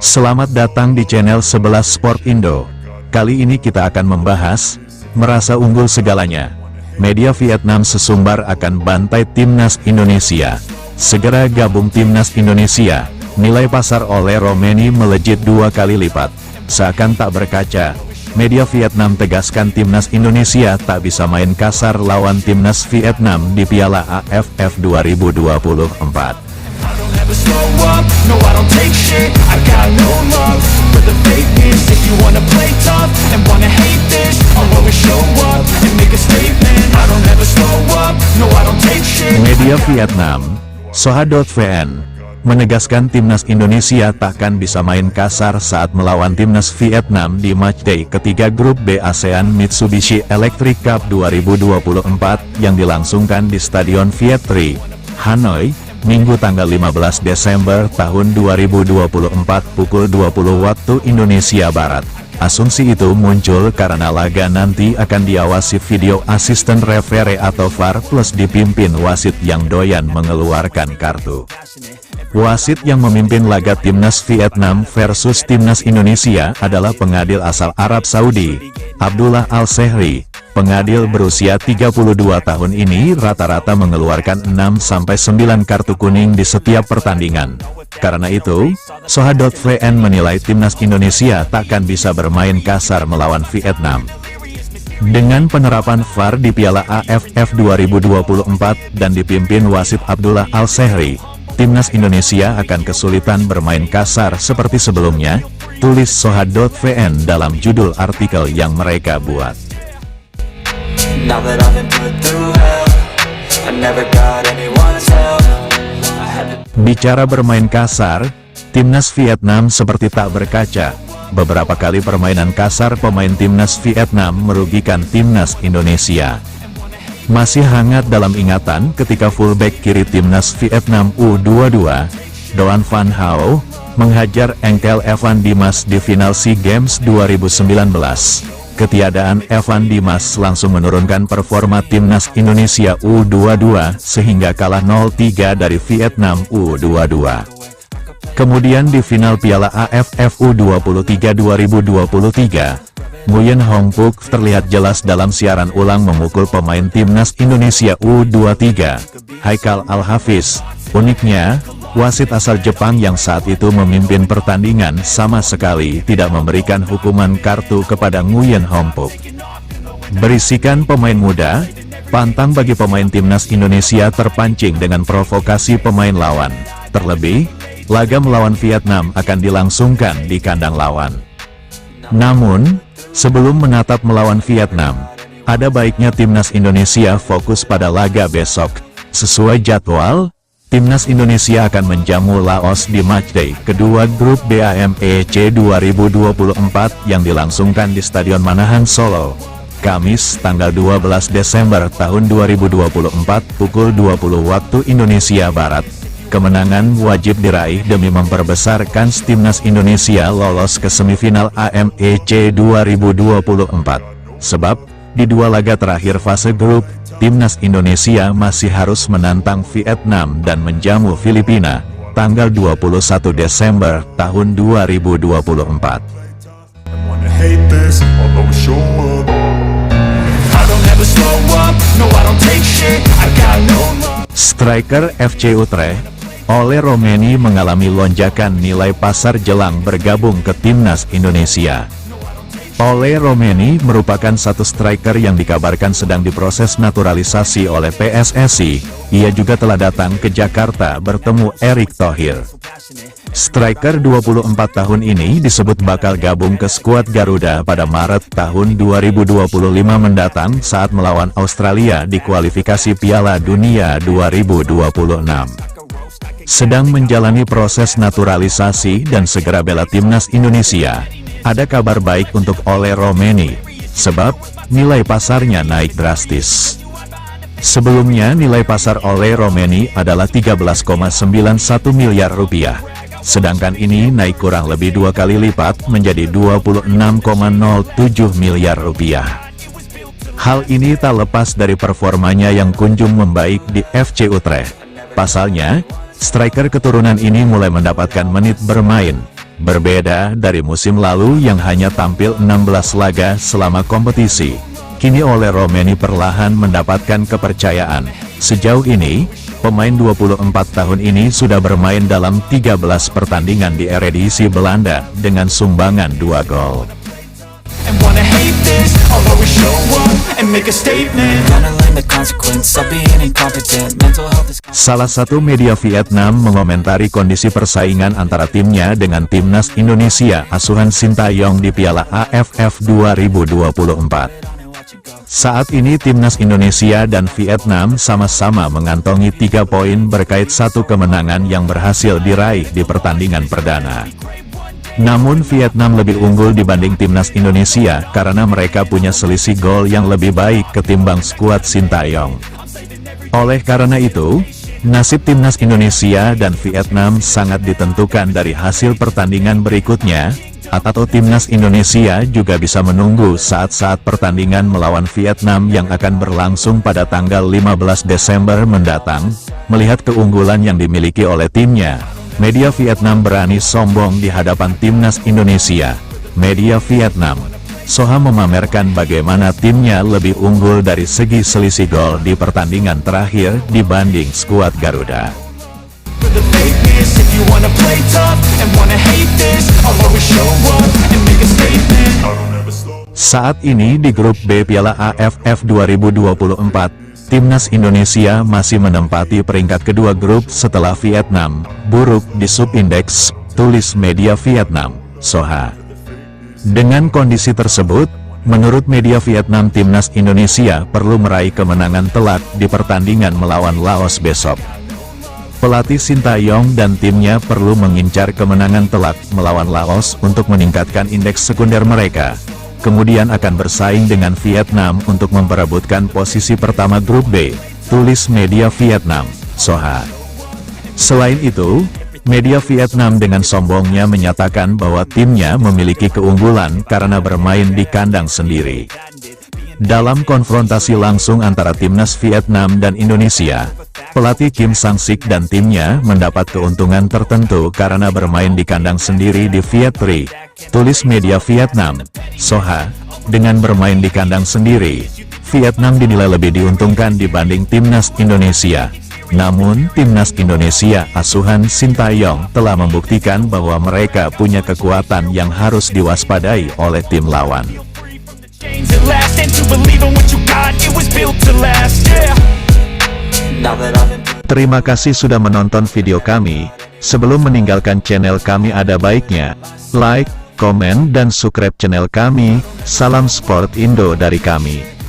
Selamat datang di channel 11 Sport Indo. Kali ini kita akan membahas, merasa unggul segalanya. Media Vietnam sesumbar akan bantai Timnas Indonesia. Segera gabung Timnas Indonesia. Nilai pasar oleh Romeni melejit 2 kali lipat. Seakan tak berkaca, media Vietnam tegaskan Timnas Indonesia tak bisa main kasar lawan Timnas Vietnam di Piala AFF 2024. Slow up, no I don't take shit, I got no love for the fakeness. If you wanna play tough and wanna hate this, I'll always show up and make a statement. I don't ever slow up, no I don't take shit. Media Vietnam, Soha.vn, menegaskan Timnas Indonesia takkan bisa main kasar saat melawan Timnas Vietnam di matchday ketiga grup B ASEAN Mitsubishi Electric Cup 2024 yang dilangsungkan di Stadion Viet Tri, Hanoi, Minggu tanggal 15 Desember tahun 2024 pukul 20 waktu Indonesia Barat. Asumsi itu muncul karena laga nanti akan diawasi video asisten referee atau VAR plus dipimpin wasit yang doyan mengeluarkan kartu. Wasit yang memimpin laga Timnas Vietnam versus Timnas Indonesia adalah pengadil asal Arab Saudi, Abdullah Al-Sehri. Pengadil berusia 32 tahun ini rata-rata mengeluarkan 6-9 kartu kuning di setiap pertandingan. Karena itu, Soha.vn menilai Timnas Indonesia takkan bisa bermain kasar melawan Vietnam. Dengan penerapan VAR di Piala AFF 2024 dan dipimpin wasit Abdullah Al-Sehri, Timnas Indonesia akan kesulitan bermain kasar seperti sebelumnya, tulis Soha.vn dalam judul artikel yang mereka buat. Now that I've been put through hell, I never got anyone's help. Bicara bermain kasar, Timnas Vietnam seperti tak berkaca. Beberapa kali permainan kasar pemain Timnas Vietnam merugikan Timnas Indonesia. Masih hangat dalam ingatan ketika fullback kiri Timnas Vietnam U22, Doan Van Hao, menghajar engkel Evan Dimas di final SEA Games 2019. Ketiadaan Evan Dimas langsung menurunkan performa Timnas Indonesia U22 sehingga kalah 0-3 dari Vietnam U22. Kemudian di final Piala AFF U23 2023, Nguyen Hong Phuc terlihat jelas dalam siaran ulang memukul pemain Timnas Indonesia U23, Haikal Al-Hafiz. Uniknya, wasit asal Jepang yang saat itu memimpin pertandingan sama sekali tidak memberikan hukuman kartu kepada Nguyen Hong Phuc. Berisikan pemain muda, pantang bagi pemain Timnas Indonesia terpancing dengan provokasi pemain lawan. Terlebih, laga melawan Vietnam akan dilangsungkan di kandang lawan. Namun, sebelum menatap melawan Vietnam, ada baiknya Timnas Indonesia fokus pada laga besok. Sesuai jadwal, Timnas Indonesia akan menjamu Laos di matchday kedua grup BAMEC 2024 yang dilangsungkan di Stadion Manahan Solo, Kamis tanggal 12 Desember tahun 2024 pukul 20 waktu Indonesia Barat. Kemenangan wajib diraih demi memperbesar kans Timnas Indonesia lolos ke semifinal AMEC 2024. Sebab, di 2 laga terakhir fase grup, Timnas Indonesia masih harus menantang Vietnam dan menjamu Filipina, tanggal 21 Desember tahun 2024. Striker FC Utrecht, Ole Romeni mengalami lonjakan nilai pasar jelang bergabung ke Timnas Indonesia. Ole Romeni merupakan satu striker yang dikabarkan sedang diproses naturalisasi oleh PSSI. Ia juga telah datang ke Jakarta bertemu Erick Thohir. Striker 24 tahun ini disebut bakal gabung ke skuad Garuda pada Maret tahun 2025 mendatang saat melawan Australia di kualifikasi Piala Dunia 2026. Sedang menjalani proses naturalisasi dan segera bela Timnas Indonesia. Ada kabar baik untuk Ole Romeni, sebab nilai pasarnya naik drastis. Sebelumnya nilai pasar Ole Romeni adalah 13,91 miliar rupiah, sedangkan ini naik kurang lebih 2 kali lipat menjadi 26,07 miliar rupiah. Hal ini tak lepas dari performanya yang kunjung membaik di FC Utrecht. Pasalnya, striker keturunan ini mulai mendapatkan menit bermain. Berbeda dari musim lalu yang hanya tampil 16 laga selama kompetisi, kini Ole Roemeny perlahan mendapatkan kepercayaan. Sejauh ini, pemain 24 tahun ini sudah bermain dalam 13 pertandingan di Eredivisie Belanda dengan sumbangan 2 gol. And wanna hate this, I'll always show up and make a statement. Gonna learn the consequence of being incompetent. Mental health is... Salah satu media Vietnam mengomentari kondisi persaingan antara timnya dengan timnas Indonesia asuhan Sintayong di Piala AFF 2024. Saat ini timnas Indonesia dan Vietnam sama-sama mengantongi 3 poin berkait 1 kemenangan yang berhasil diraih di pertandingan perdana. Namun Vietnam lebih unggul dibanding timnas Indonesia karena mereka punya selisih gol yang lebih baik ketimbang skuad Sintayong. Oleh karena itu, nasib timnas Indonesia dan Vietnam sangat ditentukan dari hasil pertandingan berikutnya, atau timnas Indonesia juga bisa menunggu saat-saat pertandingan melawan Vietnam yang akan berlangsung pada tanggal 15 Desember mendatang. Melihat keunggulan yang dimiliki oleh timnya, media Vietnam berani sombong di hadapan timnas Indonesia. Media Vietnam, Soha memamerkan bagaimana timnya lebih unggul dari segi selisih gol di pertandingan terakhir dibanding skuad Garuda. Saat ini di grup B Piala AFF 2024, timnas Indonesia masih menempati peringkat kedua grup setelah Vietnam, buruk di subindeks, tulis media Vietnam, Soha. Dengan kondisi tersebut, menurut media Vietnam timnas Indonesia perlu meraih kemenangan telak di pertandingan melawan Laos besok. Pelatih Sintayong dan timnya perlu mengincar kemenangan telak melawan Laos untuk meningkatkan indeks sekunder mereka. Kemudian akan bersaing dengan Vietnam untuk memperebutkan posisi pertama grup B, tulis media Vietnam, Soha. Selain itu, media Vietnam dengan sombongnya menyatakan bahwa timnya memiliki keunggulan karena bermain di kandang sendiri. Dalam konfrontasi langsung antara timnas Vietnam dan Indonesia, pelatih Kim Sang-sik dan timnya mendapat keuntungan tertentu karena bermain di kandang sendiri di Viet Tri, tulis media Vietnam, Soha. Dengan bermain di kandang sendiri, Vietnam dinilai lebih diuntungkan dibanding timnas Indonesia. Namun, timnas Indonesia asuhan Sintayong telah membuktikan bahwa mereka punya kekuatan yang harus diwaspadai oleh tim lawan. Terima kasih sudah menonton video kami. Sebelum meninggalkan channel kami ada baiknya like, komen dan subscribe channel kami. Salam Sport Indo dari kami.